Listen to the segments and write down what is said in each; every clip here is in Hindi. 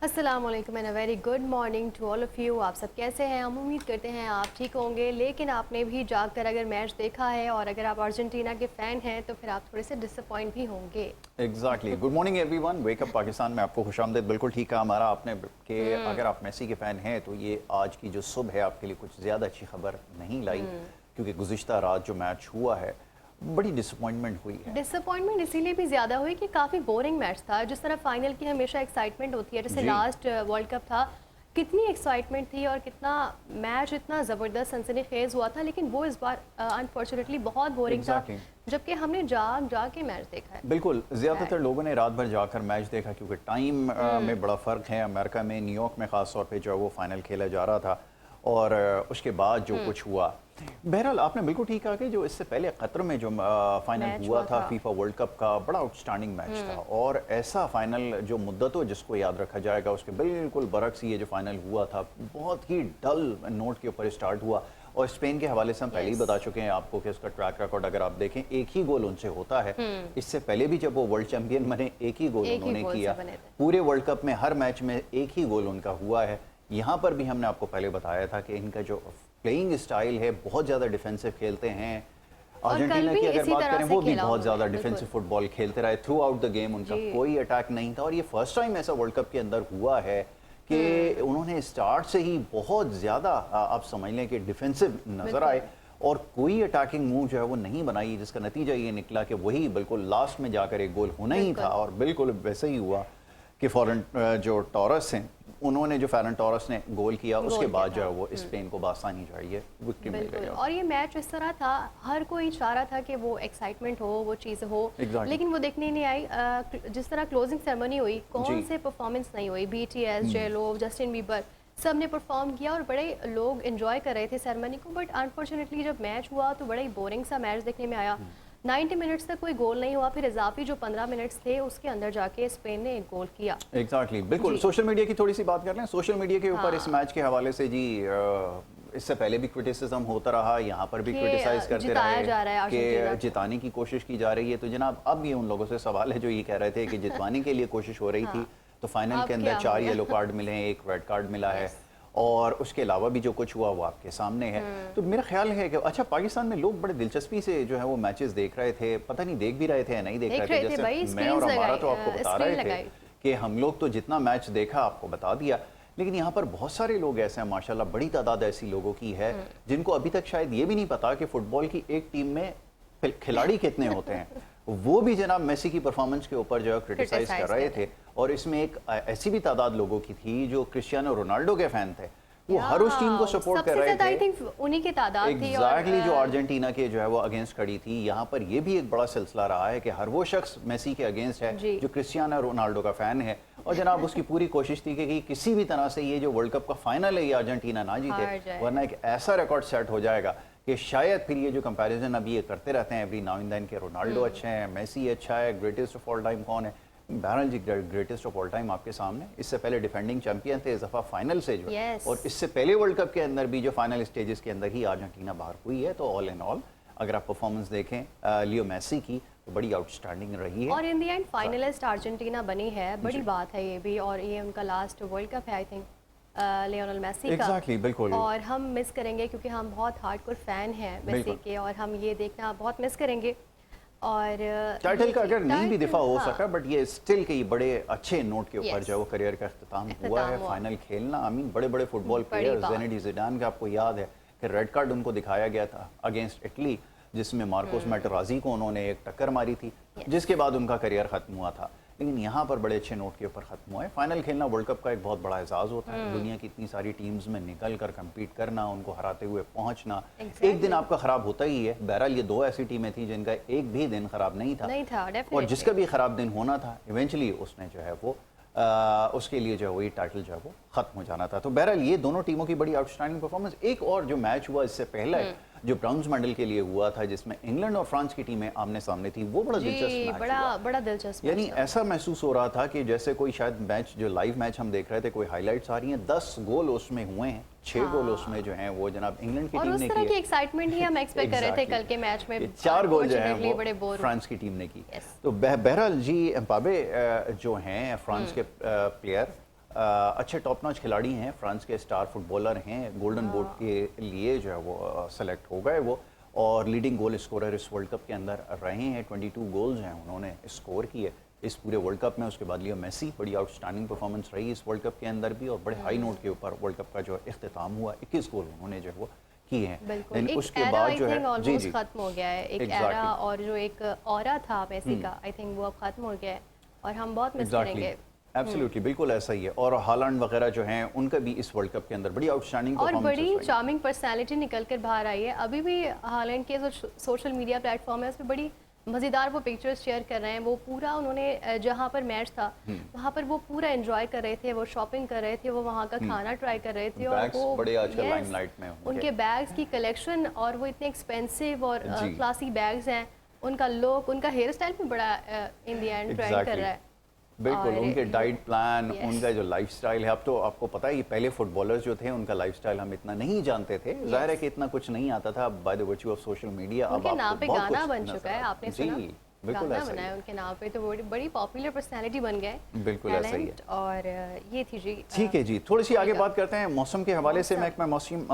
अस्सलाम वालेकुम and a very good morning to all of you. आप सब कैसे हैं? हम उम्मीद करते हैं आप ठीक होंगे। लेकिन आपने भी जाग कर अगर मैच देखा है और अगर आप अर्जेंटीना के फ़ैन हैं तो फिर आप थोड़े से डिसअपॉइंट भी होंगे। Exactly. Good morning everyone, wake up Pakistan में आपको खुशामदीद। बिल्कुल ठीक कहा हमारा आपने कि अगर आप मेसी के फ़ैन हैं तो ये आज की जो सुबह है आपके लिए कुछ ज़्यादा अच्छी खबर नहीं लाई, क्योंकि गुज़िश्ता रात जो मैच हुआ है बड़ी डिसअपॉइंटमेंट हुई है। डिसअपॉइंटमेंट इसीलिए भी ज़्यादा हुई कि काफ़ी बोरिंग मैच था। जिस तरह फाइनल की हमेशा एक्साइटमेंट होती है, जैसे जी। लास्ट वर्ल्ड कप था, कितनी एक्साइटमेंट थी और कितना मैच इतना ज़बरदस्त सनसनीखेज़ हुआ था, लेकिन वो इस बार अनफॉर्चुनेटली बहुत बोरिंग था, एग्जैक्टली। जबकि हमने जाग के मैच देखा है। बिल्कुल, ज़्यादातर लोगों ने रात भर जाकर मैच देखा, क्योंकि टाइम में बड़ा फ़र्क है। अमेरिका में, न्यूयॉर्क में ख़ास तौर पे जो है वो फाइनल खेला जा रहा था, और उसके बाद जो कुछ हुआ, बहरहाल आपने बिल्कुल ठीक कहा कि जो इससे पहले कतर में जो फाइनल मैच हुआ था था। फीफा वर्ल्ड कप का, बड़ा आउटस्टैंडिंग मैच था। और ऐसा फाइनल जो मुद्दतों जिसको याद रखा जाएगा, उसके बिल्कुल बरक्स ये जो फाइनल हुआ था बहुत ही डल नोट के ऊपर स्टार्ट हुआ। और स्पेन के हवाले से हम पहले ही बता चुके हैं आपको कि उसका ट्रैक रिकॉर्ड अगर आप देखें, एक ही गोल उनसे होता है। इससे पहले भी जब वो वर्ल्ड चैंपियन बने, एक ही गोल उन्होंने किया। पूरे वर्ल्ड कप में हर मैच में एक ही गोल उनका हुआ है। यहाँ पर भी हमने आपको पहले बताया था कि इनका जो प्लेइंग स्टाइल है, बहुत ज़्यादा डिफेंसिव खेलते हैं। अर्जेंटीना की अगर बात करें, वो भी बहुत ज़्यादा डिफेंसिव फुटबॉल खेलते रहे थ्रू आउट द गेम। उनका कोई अटैक नहीं था, और ये फर्स्ट टाइम ऐसा वर्ल्ड कप के अंदर हुआ है कि उन्होंने स्टार्ट से ही बहुत ज़्यादा आप समझ लें कि डिफेंसिव नज़र आए, और कोई अटैकिंग मूव जो है वो नहीं बनाई, जिसका नतीजा ये निकला कि वही बिल्कुल लास्ट में जाकर एक गोल होना ही था। और बिल्कुल वैसे ही हुआ कि फॉरन जो टॉरस हैं, उन्होंने जो फैरन टॉरस ने गोल किया, उसके बाद जो है वो स्पेन को बासानी जो है ये विक्ट्री मिल गई। और ये मैच इस तरह था, हर कोई चाह रहा था कि वो एक्साइटमेंट हो, वो चीज़ हो, लेकिन वो देखने नहीं आई। जिस तरह क्लोजिंग सेरेमनी हुई, कौन से परफॉर्मेंस नहीं हुई। BTS, जेलो, जस्टिन बीबर सब ने परफॉर्म किया और बड़े लोग एंजॉय कर रहे थे सेरेमनी को। बट अनफॉर्चुनेटली जब मैच हुआ तो बड़ा ही बोरिंग सा मैच देखने में आया। 90 मिनट्स तक कोई गोल नहीं हुआ, फिर इजाफी जो 15 मिनट्स थे उसके अंदर जाके स्पेन ने एक गोल किया। एग्जैक्टली, बिल्कुल। सोशल मीडिया की थोड़ी सी बात कर लें। सोशल मीडिया के ऊपर इस मैच के हवाले से जी इससे पहले भी क्रिटिसिज्म होता रहा, यहाँ पर भी क्रिटिसाइज करते रहे कि जिताने की कोशिश की जा रही है। तो जनाब अब ये उन लोगों से सवाल है जो ये कह रहे थे कि जितवाने के लिए कोशिश हो रही थी, तो फाइनल के अंदर 4 येलो कार्ड मिले हैं, 1 रेड कार्ड मिला है, और उसके अलावा भी जो कुछ हुआ वो आपके सामने है। तो मेरा ख्याल है कि अच्छा, पाकिस्तान में लोग बड़े दिलचस्पी से जो है वो मैचेस देख रहे थे, पता नहीं देख भी रहे थे या नहीं देख रहे थे। जैसे मैं और हमारा तो आपको बता रहे थे कि हम लोग तो जितना मैच देखा आपको बता दिया, लेकिन यहाँ पर बहुत सारे लोग ऐसे हैं, माशाल्लाह बड़ी तादाद ऐसी लोगों की है जिनको अभी तक शायद ये भी नहीं पता कि फुटबॉल की एक टीम में खिलाड़ी कितने होते हैं। वो भी जनाब मेसी की परफॉर्मेंस के ऊपर जो है क्रिटिसाइज कर रहे थे। और इसमें एक ऐसी भी तादाद लोगों की थी जो क्रिस्टियानो रोनाल्डो के फैन थे, वो हर उस टीम को सपोर्ट कर रहे थे। आई थिंक उन्हीं की तादाद थी। एग्जैक्टली, जो अर्जेंटीना के जो है वो अगेंस्ट खड़ी थी। यहाँ पर ये भी एक बड़ा सिलसिला रहा है कि हर वो शख्स मेसी के अगेंस्ट है जो क्रिस्टियानो रोनाल्डो का फैन है, और जनाब उसकी पूरी कोशिश थी कि किसी भी तरह से ये जो वर्ल्ड कप का फाइनल है ये अर्जेंटीना ना जीते, वरना एक ऐसा रिकॉर्ड सेट हो जाएगा कि शायद फिर ये जो कंपैरिजन अभी ये करते रहते हैं एवरी नाउ एंड देन के रोनाल्डो अच्छे हैं, मेसी अच्छा है, ग्रेटेस्ट ऑफ ऑल टाइम कौन है। बहरहाल जी, ग्रेटेस्ट ऑफ ऑल टाइम आपके सामने। इससे पहले डिफेंडिंग चैंपियन थे इस दफा फाइनल से जो और इससे पहले वर्ल्ड कप के अंदर भी जो फाइनल स्टेजेस के अंदर ही अर्जेंटीना बाहर हुई है। तो ऑल इन ऑल अगर आप परफॉर्मेंस देखें लियो मेसी की, तो बड़ी आउटस्टैंडिंग रही है, और in the end finalist Argentina बनी है। बड़ी बात है ये भी, और ये उनका लास्ट वर्ल्ड कप है आई थिंक लियोनेल मेसी का। बिल्कुल। और हम मिस करेंगे क्योंकि हम बहुत हार्डकोर फैन हैं मेसी के, और हम ये देखना बहुत मिस करेंगे। और टाइटल का अगर नहीं भी दिफा हो सका, बट ये स्टिल के बड़े अच्छे नोट के ऊपर जो करियर का अख्ताम हुआ है। फाइनल खेलना, आई मीन बड़े बड़े फुटबॉल प्लेयर, ज़िनेडिन ज़िडान का आपको याद है कि रेड कार्ड उनको दिखाया गया था अगेंस्ट इटली, जिसमें मार्कोस मैटेराज़ी को उन्होंने एक टक्कर मारी थी, जिसके बाद उनका करियर खत्म हुआ था। लेकिन यहाँ पर बड़े अच्छे नोट के ऊपर खत्म हुआ है। फाइनल खेलना वर्ल्ड कप का एक बहुत बड़ा एजाज़ होता है। दुनिया की इतनी सारी टीम्स में निकल कर कम्पीट करना, उनको हराते हुए पहुंचना, एक दिन आपका खराब होता ही है। बहरहाल ये 2 ऐसी टीमें थी जिनका एक भी दिन खराब नहीं था, और जिसका भी खराब दिन होना था इवेंचुअली उसने जो है वो उसके लिए जो है वही टाइटल जो है वो खत्म हो जाना था। तो बहरहाल ये दोनों टीमों की बड़ी आउटस्टैंडिंग परफॉर्मेंस। एक और जो मैच हुआ इससे पहले जो ब्राउन्स मेडल के लिए हुआ था, जिसमें इंग्लैंड और फ्रांस की टीमें आमने सामने थी, वो बड़ा दिलचस्प मैच हुआ। बड़ा दिलचस्प, यानी ऐसा महसूस हो रहा था कि जैसे कोई शायद मैच, जो लाइव मैच हम देख रहे थे, कोई हाइलाइट्स आ रही हैं। 10 गोल उसमें हुए हैं, 6 गोल उसमें जो हैं वो जनाब इंग्लैंड की टीम ने किए। और उस तरह की एक्साइटमेंट ही हम एक्सपेक्ट कर रहे थे कल के मैच में। 4 गोल जो हैं वो फ्रांस की टीम ने की। तो बहरहाल जी, एम्बापे जो हैं फ्रांस के प्लेयर, अच्छे टॉप नॉच खिलाड़ी हैं, फ्रांस के स्टार फुटबॉलर हैं, गोल्डन बूट के लिए जो है वो सेलेक्ट हो गए वो, और लीडिंग गोल स्कोरर इस वर्ल्ड कप के अंदर रहे हैं। 22 गोल्स हैं उन्होंने स्कोर किए इस पूरे वर्ल्ड कप में। उसके बाद लियो मेसी, बड़ी आउटस्टैंडिंग परफॉर्मेंस रही इस वर्ल्ड कप के अंदर भी, और बड़े हाई नोट के ऊपर वर्ल्ड कप का जो इख्तिताम हुआ, 21 गोल उन्होंने जो है वो किए हैं। बिल्कुल, एक उसके एरा बाद आई जो थिंक है ऑलमोस्ट खत्म हो गया है, एक Exactly. एरा और जो एक ऑरा था मेसी का, आई थिंक वो अब खत्म हो गया है और हम बहुत मिस करेंगे। एब्सोल्युटली, बिल्कुल ऐसा ही है। और हालैंड वगैरह जो हैं उनका भी इस वर्ल्ड कप के अंदर बड़ी आउटस्टैंडिंग और बड़ी चार्मिंग पर्सनालिटी निकल कर बाहर आई है। अभी भी हालैंड के जो सोशल मीडिया प्लेटफॉर्म है उस पर बड़ी मज़ेदार वो पिक्चर्स शेयर कर रहे हैं। वो पूरा उन्होंने जहाँ पर मैच था वहाँ पर वो पूरा एंजॉय कर रहे थे, वो शॉपिंग कर रहे थे, वो वहाँ का खाना ट्राई कर रहे थे, और वो बड़े आजकल लाइमलाइट में उनके बैग्स की कलेक्शन, और वो इतने एक्सपेंसिव और क्लासी बैग्स हैं, उनका लुक, उनका हेयर स्टाइल भी बड़ा इन द एंड ट्रेंड कर रहा है। बिल्कुल, उनके डाइट प्लान, उनका जो लाइफस्टाइल है, अब तो आपको पता है, ये पहले फुटबॉलर्स जो थे उनका लाइफस्टाइल हम इतना नहीं जानते थे। जाहिर है कि इतना कुछ नहीं आता था, by the virtue of social media अब उनके नाम पे बहुत गाना कुछ बन चुका है, आपने सुना? बिल्कुल गाना ऐसा बना ही है उनके नाम पे, तो बड़ी पॉपुलर पर्सनालिटी बन गए। बिल्कुल ऐसा ही है। और ये थी जी। ठीक है जी, थोड़ी सी आगे बात करते हैं मौसम के हवाले से। महकमा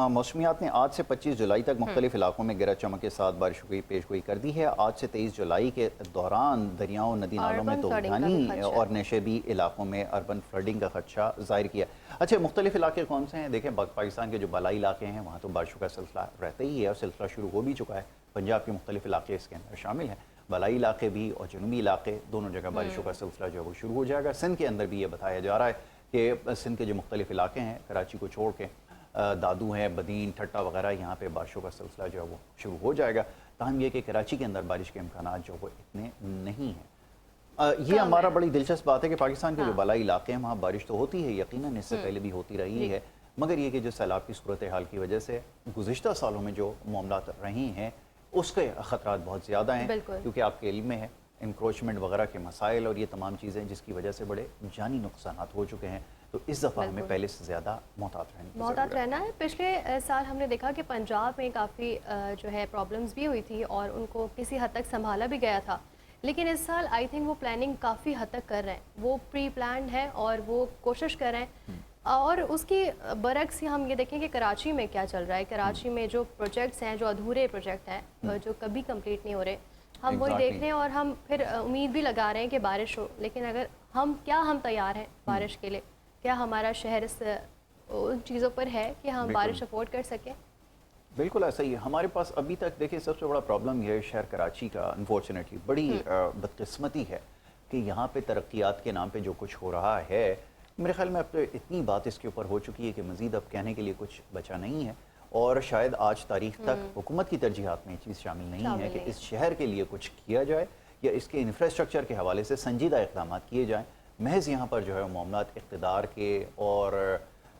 मौसमियात ने आज से 25 जुलाई तक मुख्तलिफ इलाकों में गरज चमक के साथ बारिश की पेशगोई कर दी है। आज से 23 जुलाई के दौरान दरियाओं, नदी नालों में तूफानी और नशेबी इलाकों में अर्बन फ्लडिंग का खदशा जाहिर किया। अच्छा, मुख्तलिफ इलाके कौन से हैं? देखें, पाकिस्तान के जो बलाई इलाके हैं वहाँ तो बारिशों का सिलसिला रहता ही है, और सिलसिला शुरू हो भी चुका है। पंजाब के मुख्तलिफ इलाके इसके अंदर शामिल हैं, बलाई इलाके भी और जनूबी इलाके, दोनों जगह बारिशों का सिलसिला जो है वो शुरू हो जाएगा। सिंध के अंदर भी ये बताया जा रहा है कि सिंध के जो मुख्तलिफ इलाके हैं, कराची को छोड़ के दादू हैं, बदीन, ठट्टा वगैरह, यहाँ पे बारिशों का सिलसिला जो है वो शुरू हो जाएगा। ताहम ये कि कराची के अंदर बारिश के इम्कान जो वो इतने नहीं हैं। ये हमारा बड़ी दिलचस्प बात है कि पाकिस्तान के जो बलाई इलाके हैं वहाँ बारिश तो होती है, यकीनन इससे पहले भी होती रही है, मगर ये कि जो सैलाब की सूरत हाल की वजह से गुज़िश्ता सालों में जो मामलात रहे हैं उसके ख़तरात बहुत ज़्यादा हैं, क्योंकि आपके इल्म में है इंक्रोचमेंट वगैरह के मसाइल और ये तमाम चीज़ें, जिसकी वजह से बड़े जानी नुकसानात हो चुके हैं। तो इस दफ़ा हमें पहले से ज़्यादा मोहतात रहना है। पिछले साल हमने देखा कि पंजाब में काफ़ी जो है प्रॉब्लम्स भी हुई थी और उनको किसी हद तक संभाला भी गया था, लेकिन इस साल आई थिंक वो प्लानिंग काफ़ी हद तक कर रहे हैं, वो प्री प्लान्ड है और वो कोशिश कर रहे हैं। और उसकी बरक्स हम ये देखें कि कराची में क्या चल रहा है। कराची में जो प्रोजेक्ट्स हैं, जो अधूरे प्रोजेक्ट हैं, जो कभी कंप्लीट नहीं हो रहे, हम वही देख रहे हैं और हम फिर उम्मीद भी लगा रहे हैं कि बारिश हो, लेकिन अगर हम तैयार हैं बारिश के लिए? क्या हमारा शहर इस उन चीज़ों पर है कि हम बारिश अफोर्ड कर सकें? बिल्कुल ऐसा ही है। हमारे पास अभी तक देखिए सबसे बड़ा प्रॉब्लम ये है शहर कराची का, अनफॉर्चुनेटली बड़ी बदकिस्मती है कि यहाँ पे तरक्यात के नाम पे जो कुछ हो रहा है, मेरे ख्याल में अब तो इतनी बात इसके ऊपर हो चुकी है कि मज़ीद अब कहने के लिए कुछ बचा नहीं है, और शायद आज तारीख तक हुकूमत की तरजीहात में ये चीज़ शामिल नहीं है कि इस शहर के लिए कुछ किया जाए या इसके इंफ्रास्ट्रक्चर के हवाले से संजीदा इक़दाम किए जाएँ। महज यहाँ पर जो है मामलात इक़्तिदार के और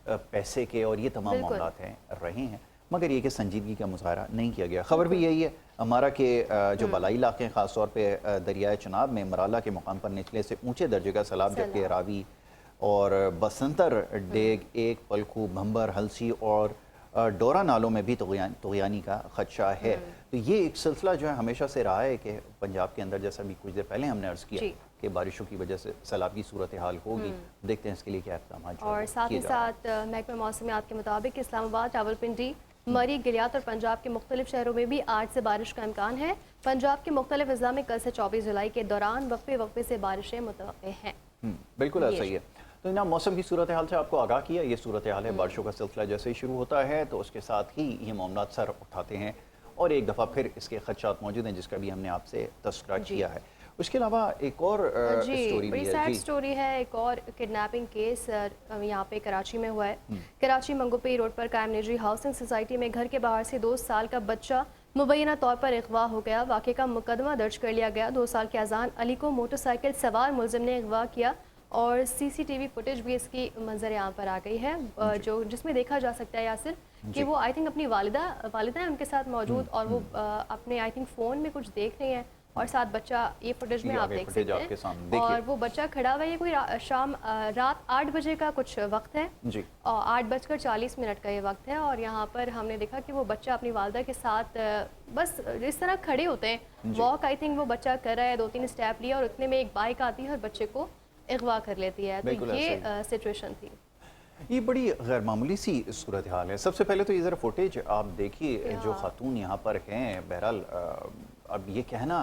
पैसे के और ये तमाम मामलात हैं रहे हैं, मगर ये कि संजीदगी का मुजाहरा नहीं किया गया। खबर भी यही है हमारा कि जो बलाई इलाके हैं, ख़ास तौर पर दरियाए चनाब में मराला के मुकाम पर निचले से ऊँचे दर्जे का सैलाब, जबकि रावी और बसंतर, डेग, एक, पलखू, भंबर, हलसी और डोरा नालों में भी तुग़यानी का खदशा है। तो ये एक सिलसिला जो है हमेशा से रहा है कि पंजाब के अंदर, जैसा भी कुछ देर पहले हमने अर्ज़ किया कि बारिशों की वजह से सैलाब की सूरत हाल होगी। देखते हैं इसके लिए क्या इक़दाम। और साथ ही साथ महकमा मौसमियात के मुताबिक इस्लामाबाद, रावलपिंडी, मरी, गिलियात और पंजाब के मुख्तलिफ शहरों में भी आज से बारिश का इम्कान है। पंजाब के मुख्तलिफ अज़ला में कल से 24 जुलाई के दौरान वक्फे वक्फे से बारिशें मुतवक्किल हैं। बिल्कुल ऐसा ही है। तो ना मौसम की सूरत हाल से आपको आगाह किया, ये सूरत हाल है। बारिशों का सिलसिला जैसे ही शुरू होता है तो उसके साथ ही ये मामलात सर उठाते हैं और एक दफ़ा फिर इसके खदशात मौजूद हैं, जिसका भी हमने आपसे तस्करा किया है। उसके अलावा एक और स्टोरी भी है, सैड स्टोरी है, एक और किडनैपिंग केस यहाँ पे कराची में हुआ है। कराची मंगोपई रोड पर कायम निजी हाउसिंग सोसाइटी में घर के बाहर से 2 साल का बच्चा मुबैना तौर पर अगवा हो गया। वाक़े का मुकदमा दर्ज कर लिया गया। 2 साल के अजान अली को मोटरसाइकिल सवार मुलजिम ने अगवा किया और CCTV फुटेज भी इसकी मंजर यहाँ पर आ गई है, जो जिसमें देखा जा सकता है यासिर कि वो आई थिंक अपनी वालिदा है उनके साथ मौजूद, और वो अपने आई थिंक फ़ोन में कुछ देख रही हैं और साथ बच्चा, ये फुटेज में आप देख सकते हैं, और वो बच्चा खड़ा हुआ है। ये कोई रात 8 बजे का कुछ वक्त है जी, और 8:40 का ये वक्त है, और यहाँ पर हमने देखा कि वो बच्चा अपनी वालिदा के साथ बस इस तरह खड़े होते हैं, वॉक आई थिंक वो बच्चा कर रहा है, 2-3 स्टेप लिया और उतने में एक बाइक आती है और बच्चे को अगवा कर लेती है। तो ये सिचुएशन थी। ये बड़ी गैर मामूली सी सूरत हाल है। सबसे पहले तो ये ज़रा फुटेज आप देखिए, जो खातून यहाँ पर हैं। बहरहाल अब ये कहना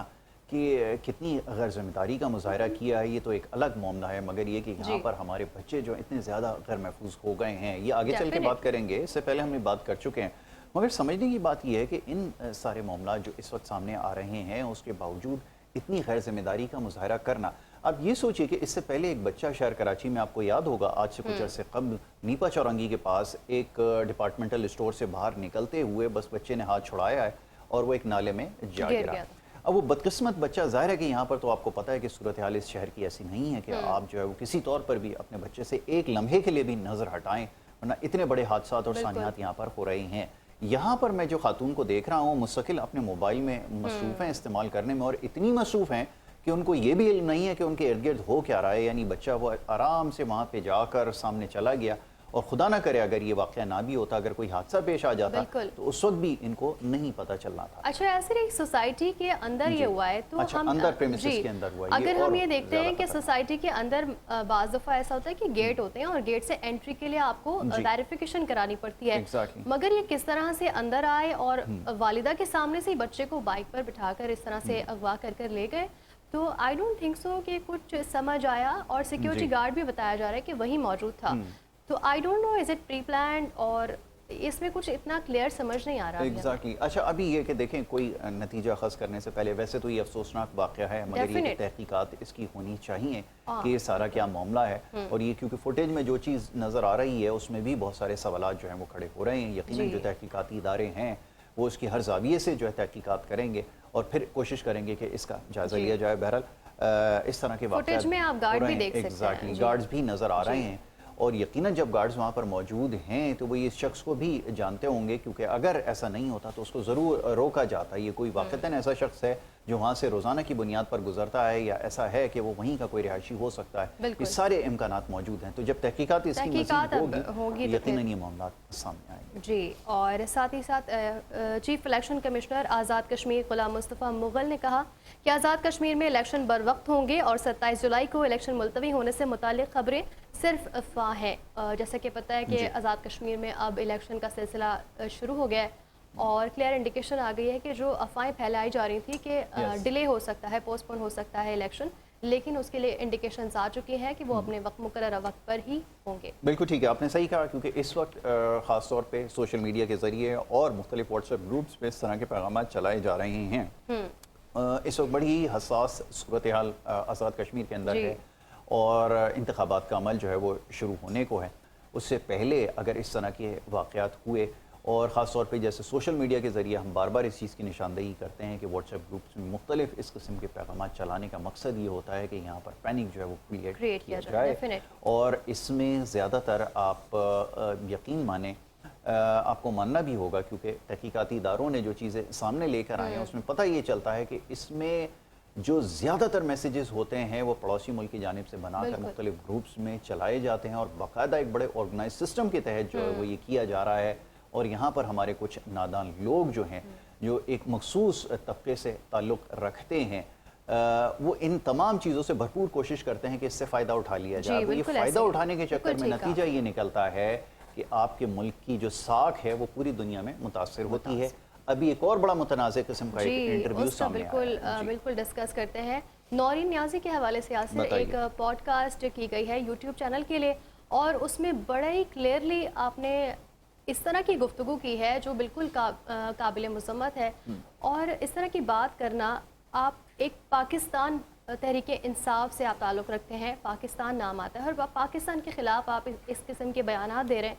कि कितनी गैर जिम्मेदारी का मुजाहरा किया है, ये तो एक अलग मामला है, मगर ये कि यहाँ पर हमारे बच्चे जो इतने ज़्यादा गैर महफूज हो गए हैं, ये आगे चल के बात करेंगे, इससे पहले हमने बात कर चुके हैं। मगर समझने की बात यह है कि इन सारे मामला जो इस वक्त सामने आ रहे हैं, उसके बावजूद इतनी गैर जिम्मेदारी का मुजाहरा करना। अब ये सोचिए कि इससे पहले एक बच्चा शहर कराची में, आपको याद होगा, आज से कुछ अर्से कबल नीपा चौरंगी के पास एक डिपार्टमेंटल स्टोर से बाहर निकलते हुए बस बच्चे ने हाथ छुड़ाया है और वो एक नाले में जा गिरा। अब वो बदकिस्मत बच्चा, जाहिर है कि यहाँ पर तो आपको पता है कि सूरत हाल इस शहर की ऐसी नहीं है कि आप जो है वो किसी तौर पर भी अपने बच्चे से एक लम्हे के लिए भी नज़र हटाएं, वरना इतने बड़े हादसा और सानियात यहाँ पर हो रहे हैं। यहाँ पर मैं जो खातून को देख रहा हूँ, मुस्तकिल अपने मोबाइल में मसरूफ़ हैं इस्तेमाल करने में, और इतनी मसरूफ़ हैं कि उनको ये भी इल्म नहीं है कि उनके इर्द गिर्द हो क्या रहा है। यानी बच्चा वो आराम से वहाँ पे जाकर सामने चला गया, और खुदा ना करे अगर ये वाक़या ना भी होता, अगर कोई हादसा पेश आ जाता, तो उस वक्त भी इनको नहीं पता चलना था। अच्छा, ऐसे एक सोसाइटी के अंदर ये हुआ है, तो अच्छा, हम अंदर प्रेमिसेस के अंदर हुआ है। अगर हम ये देखते हैं कि सोसाइटी के अंदर बाज़ दफ़ा ऐसा होता है कि गेट होते हैं और गेट से एंट्री के लिए आपको वेरिफिकेशन करानी पड़ती है। मगर ये किस तरह से अंदर आए और वालिदा के सामने से बच्चे को बाइक पर बिठाकर इस तरह से अगवा कर ले गए, तो आई डोंट थिंक सो कि कुछ समझ आया। और सिक्योरिटी गार्ड भी बताया जा रहा है कि वही मौजूद था। तो I don't know is it pre planned, और इसमें कुछ इतना क्लियर समझ नहीं आ रहा। एग्जैक्टली। अच्छा, अभी ये कि देखें, कोई नतीजा खस करने से पहले, वैसे तो ये अफसोसनाक वाक़या है, मगर ये तहकीकात इसकी होनी चाहिए कि ये सारा क्या मामला है। और ये क्योंकि फुटेज में जो चीज़ नज़र आ रही है उसमें भी बहुत सारे सवालात जो हैं वो खड़े हो रहे हैं। यकीनन जो तहकीकाती इदारे हैं वो उसकी हर जाविये से जो है तहकीकात करेंगे और फिर कोशिश करेंगे कि इसका जायज़ा लिया जाए। बहरहाल इस तरह के वाक़यात में आप गार्ड भी देख सकते हैं। एग्जैक्टली, गार्ड्स भी नज़र आ रहे हैं, और यकीनन जब गार्ड्स वहाँ पर मौजूद हैं तो वो इस शख्स को भी जानते होंगे, क्योंकि अगर ऐसा नहीं होता तो उसको ज़रूर रोका जाता। ये कोई वाक़तन ऐसा शख्स है जो वहाँ से रोज़ाना की बुनियाद पर गुजरता है, या ऐसा है कि वो वहीं का कोई रिहायशी हो सकता है, ये सारे इम्कानात मौजूद हैं। तो जब तहकीकात इसकी मज़ीद होगी यकीनन ये मामला सामने आएंगे। जी, और साथ ही साथ chief election commissioner Azad Kashmir गुलाम मुस्तफ़ा मुग़ल ने कहा कि आज़ाद कश्मीर में इलेक्शन बर वक्त होंगे और 27 जुलाई को इलेक्शन मुलतवी होने से मुताल्लिक़ खबरें सिर्फ अफवाह है। जैसा कि पता है कि आज़ाद कश्मीर में अब इलेक्शन का सिलसिला शुरू हो गया है, और क्लियर इंडिकेशन आ गई है कि जो अफवाहें फैलाई जा रही थी कि डिले हो सकता है, पोस्टपोन हो सकता है इलेक्शन, लेकिन उसके लिए इंडिकेशंस आ चुकी हैं कि वो अपने वक्त मुकर्रर वक्त पर ही होंगे। बिल्कुल ठीक है, आपने सही कहा, क्योंकि इस वक्त ख़ास तौर पे सोशल मीडिया के ज़रिए और मुख्तलिफ व्हाट्सएप ग्रुप्स में इस तरह के पैगाम चलाए जा रहे हैं। इस वक्त बड़ी ही हसास सूरत हाल आज़ाद कश्मीर के अंदर है, और इंतखाबात का अमल जो है वो शुरू होने को है। उससे पहले अगर इस तरह के वाक़यात हुए, और ख़ास तौर पे जैसे सोशल मीडिया के ज़रिए हम बार बार इस चीज़ की निशानदेही करते हैं कि व्हाट्सएप ग्रुप्स में मुख्तलिफ इस किस्म के पैगाम चलाने का मकसद ये होता है कि यहाँ पर पैनिक जो है वो क्रिएट किया जाए। और इसमें ज़्यादातर आप यकीन माने, आपको मानना भी होगा, क्योंकि तहकीकाती इदारों ने जो चीज़ें सामने लेकर आए हैं उसमें पता ये चलता है कि इसमें जो ज़्यादातर मैसेजेस होते हैं वो पड़ोसी मुल्क की जानिब से बनाकर मुख्तलिफ ग्रुप्स में चलाए जाते हैं, और बाकायदा एक बड़े ऑर्गेनाइज सिस्टम के तहत जो है वो ये किया जा रहा है। और यहाँ पर हमारे कुछ नादान लोग जो हैं, जो एक मखसूस तबके से ताल्लुक़ रखते हैं, वो इन तमाम चीज़ों से भरपूर कोशिश करते हैं कि इससे फ़ायदा उठा लिया जाए। तो ये फ़ायदा उठाने के चक्कर में नतीजा ये निकलता है कि आपके मुल्क की जो साख है वो पूरी दुनिया में मुतासर होती है। अभी एक और बड़ा मुतनाज़ किस्म का एक इंटरव्यू सामने आया है, बिल्कुल डिस्कस करते हैं। नौरीन नियाज़ी के हवाले से आज से एक पॉडकास्ट की गई है यूट्यूब चैनल के लिए, और उसमें बड़ा ही क्लियरली आपने इस तरह की गुफ्तगू की है जो बिल्कुल काबिल मज़म्मत है। और इस तरह की बात करना, आप एक पाकिस्तान तहरीक इंसाफ से आप ताल्लुक़ रखते हैं, पाकिस्तान नाम आता है, और पाकिस्तान के ख़िलाफ़ आप इस किस्म के बयान दे रहे हैं,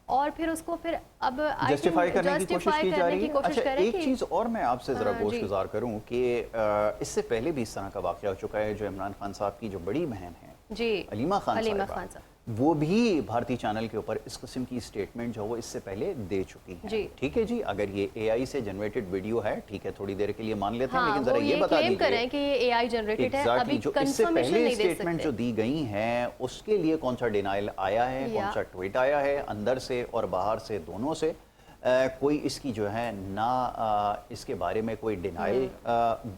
और फिर उसको फिर अब जस्टिफाई करने की कोशिश की जा रही है। अच्छा, एक चीज़ और मैं आपसे ज़रा गोशगुजार करूँ कि इससे पहले भी इस तरह का वाक़या हो चुका है। जो इमरान खान साहब की जो बड़ी बहन है अलीमा खान साहब, वो भी भारतीय चैनल के ऊपर इस किस्म की स्टेटमेंट जो वो इससे पहले दे चुकी है। ठीक है जी, अगर ये एआई से जनरेटेड वीडियो है, ठीक है, थोड़ी देर के लिए मान लेते हैं, लेकिन जरा ये बता दीजिए कि ये एआई जनरेटेड है। अभी जो इससे पहले स्टेटमेंट जो दी गई हैं उसके लिए कौन सा डिनाइल आया है, कौन सा ट्वीट आया है, अंदर से और बाहर से दोनों से कोई इसकी जो है ना इसके बारे में कोई डिनाइल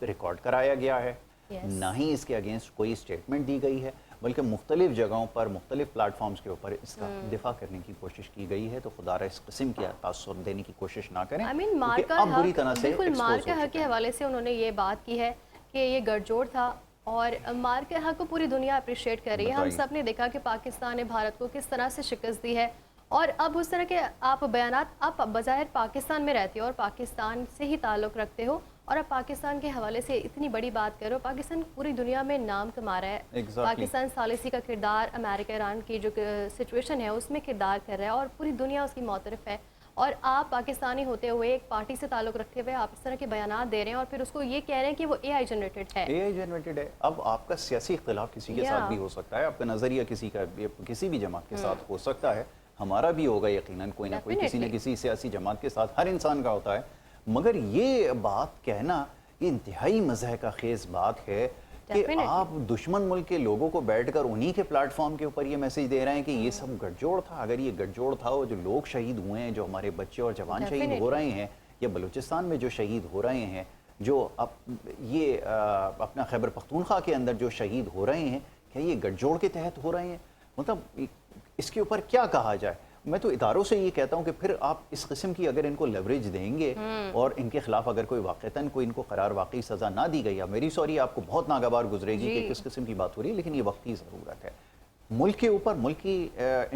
रिकॉर्ड कराया गया है, ना ही इसके अगेंस्ट कोई स्टेटमेंट दी गई है। बल्कि मुख्तलिफ जगहों पर मुख्तलिफ प्लेटफॉर्म्स के ऊपर इसका दिफा करने की कोशिश की गई है। तो खुदारा इस किस्म की तासुर देने की कोशिश ना करें। आई मीन मार क्योंकि का अब बुरी हक, तरह से बिल्कुल मार expose के हो हक चुके के हैं। हवाले से उन्होंने ये बात की है कि ये गठजोड़ था और मार के हक को पूरी दुनिया अप्रिशिएट कर रही है। हम बताइए। सब ने देखा कि पाकिस्तान ने भारत को किस तरह से शिकस्त दी है और अब उस तरह के आप बयानात, आप बज़ाहिर पाकिस्तान में रहते हो और पाकिस्तान से ही ताल्लुक़ रखते हो और अब पाकिस्तान के हवाले से इतनी बड़ी बात करो। पाकिस्तान पूरी दुनिया में नाम कमा रहा है। Exactly. पाकिस्तान सालिसी का किरदार अमेरिका ईरान की जो सिचुएशन है उसमें किरदार कर रहा है और पूरी दुनिया उसकी मौतरफ है। और आप पाकिस्तानी होते हुए एक पार्टी से ताल्लुक़ रखते हुए आप इस तरह के बयानात दे रहे हैं और फिर उसको ये कह रहे हैं कि वो AI जनरेटेड है। AI जनरेटेड है। अब आपका सियासी इख्तिलाफ किसी के साथ भी हो सकता है, आपका नज़रिया किसी भी जमात के साथ हो सकता है, हमारा भी होगा यकीनन, कोई ना कोई किसी न किसी सियासी जमात के साथ हर इंसान का होता है। मगर ये बात कहना ये इंतहाई मज़ह का खेज़ बात है कि आप दुश्मन मुल्क के लोगों को बैठकर उन्हीं के प्लेटफॉर्म के ऊपर ये मैसेज दे रहे हैं कि ये सब गठजोड़ था। अगर ये गठजोड़ था और जो लोग शहीद हुए हैं, जो हमारे बच्चे और जवान शहीद हो रहे हैं, या बलूचिस्तान में जो शहीद हो रहे हैं, जो अब ये अपना खैबर पख्तूनख्वा के अंदर जो शहीद हो रहे हैं, क्या ये गठजोड़ के तहत हो रहे हैं? मतलब इसके ऊपर क्या कहा जाए? मैं तो इदारों से ये कहता हूँ कि फिर आप इस किस्म की अगर इनको लेवरेज देंगे और इनके खिलाफ अगर कोई वाक़तन कोई इनको करार वाकई सज़ा ना दी गई, मेरी सॉरी आपको बहुत नागवार गुजरेगी कि किस किस्म की बात हो रही है, लेकिन ये वक्त की ज़रूरत है। मुल्क के ऊपर, मुल्क की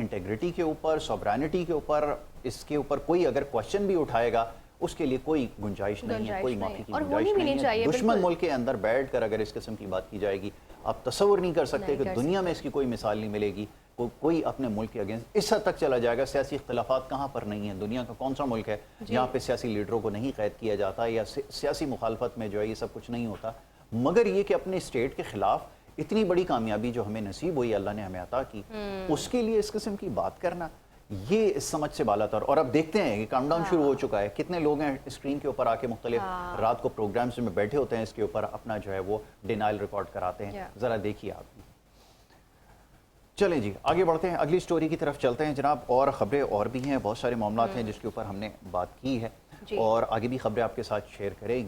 इंटेग्रिटी के ऊपर, सॉवरेनिटी के ऊपर, इसके ऊपर कोई अगर क्वेश्चन भी उठाएगा उसके लिए कोई गुंजाइश नहीं है, कोई माफी की गुंजाइश नहीं है। दुश्मन मुल्क के अंदर बैठकर अगर इस किस्म की बात की जाएगी, आप तसव्वुर नहीं कर सकते कि दुनिया में इसकी कोई मिसाल नहीं मिलेगी। कोई अपने मुल्क के अगेंस्ट इस हद तक चला जाएगा। सियासी इख्तिलाफात कहाँ पर नहीं है? दुनिया का कौन सा मुल्क है जहाँ पे सियासी लीडरों को नहीं कैद किया जाता या सियासी मुखालफत में जो है ये सब कुछ नहीं होता? मगर ये कि अपने स्टेट के खिलाफ इतनी बड़ी कामयाबी जो हमें नसीब हुई, अल्लाह ने हमें अता की, उसके लिए इस किस्म की बात करना, ये इस समझ से बालातर। और अब देखते हैं कि काउंटडाउन शुरू हो चुका है, कितने लोग हैं स्क्रीन के ऊपर आके मुख्तलिफ रात को प्रोग्राम्स में बैठे होते हैं, इसके ऊपर अपना जो है वो डिनाइल रिकॉर्ड कराते हैं। ज़रा देखिए आप। चलें जी, आगे बढ़ते हैं, अगली स्टोरी की तरफ चलते हैं जनाब। और ख़बरें और भी हैं, बहुत सारे मामलात हैं जिसके ऊपर हमने बात की है और आगे भी ख़बरें आपके साथ शेयर करेंगे।